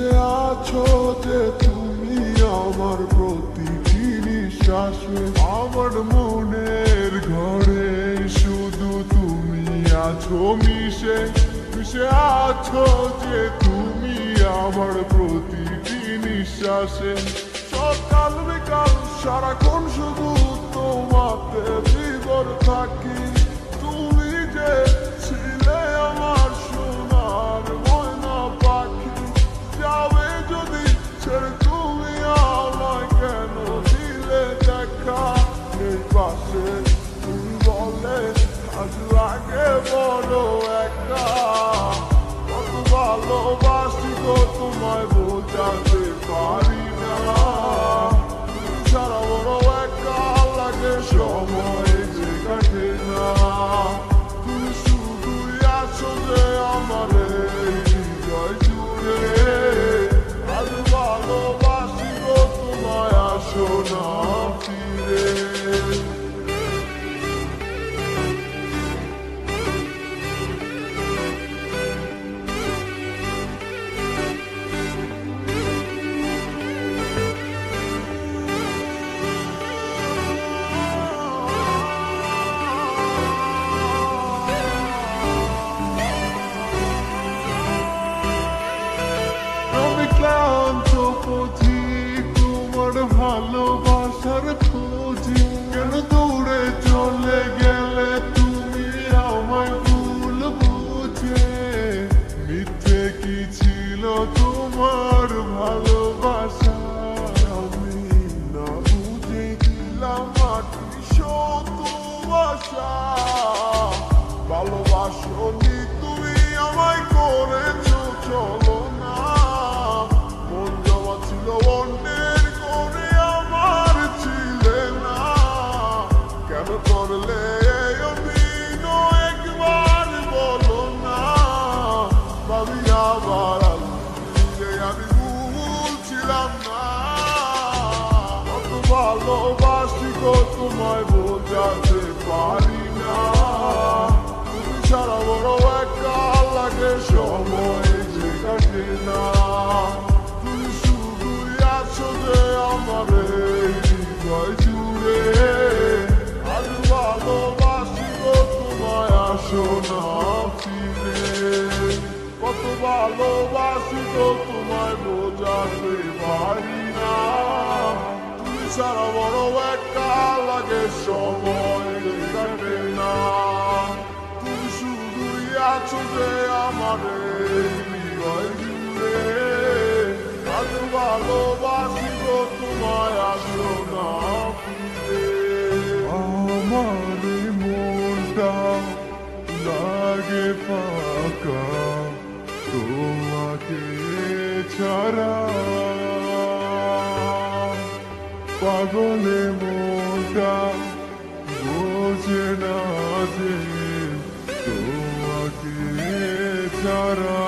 মিশে আছো যে তুমি আমার প্রতিটি নিঃশ্বাসে, আমার মনের ঘরে শুধু তুমি আছো মিশে মিশে আছো যে তুমি আমার প্রতিটি নিঃশ্বাসে। সকাল বিকাল সারাক্ষণ শুধু তোমাতে বিভোর থাকি, তুমি যে ছিলে আমার সোনার ময়না পাখি। যাবে যদি ছেড়ে তুমি আমায় কেন দিলে দেখা, এই পাশে তুমি বলে আজ লাগে বড় একা। কত ভালোবাসি গো তোমায় বোঝাতে পারি না, তুমি ছাড়া বড় একা লাগে সময় যে কাটে না। তুমি শুধুই আছো যে আমার এই হৃদয় জুড়ে, আজ ভালোবাসি গো তোমায় আসো না ফিরে। ক্লান্ত পথিক তোমার ভালোবাসার খোঁজে, কেন দূরে চলে গেলে তুমি আমায় ভুল বুঝে। মিথ্যে কি ছিল তোমার ভালোবাসা, আমি না বুঝে দিলাম মাটি ভালোবাসা। ভালোবাসনি তুমি আমায় করেছো চলো না, মন জমা ছিল অন্যের করে আমার ছিলে না। কেন করলে এই অভিনয় একবার বলো না, ভাবি আবার ফিরে আমি ভুল ছিলাম না। কত ভালোবাসি গো তোমায় বোঝাতে পারি না, তুমি ছাড়া বড় একা লাগে সময় যে কাটে না। তুমি শুধুই আছো যে আমার এই হৃদয় জুড়ে, আজ ভালোবাসি গো তোমায় আসো না ফিরে। কত ভালোবাসি গো তোমায় বোঝাতে পারি না, তুমি ছাড়া বড় একা লাগে সময় যে কাটে না। তুমি শুধুই আছো যে আমার এই হৃদয় জুড়ে, আজ ভালোবাসি গো তোমায় আসো না ফিরে। আমার মনটা লাগে ফাঁকা তোমাকে ছাড়া, পাগলে মনটা বোঝে না যে তোমাকে ছাড়া।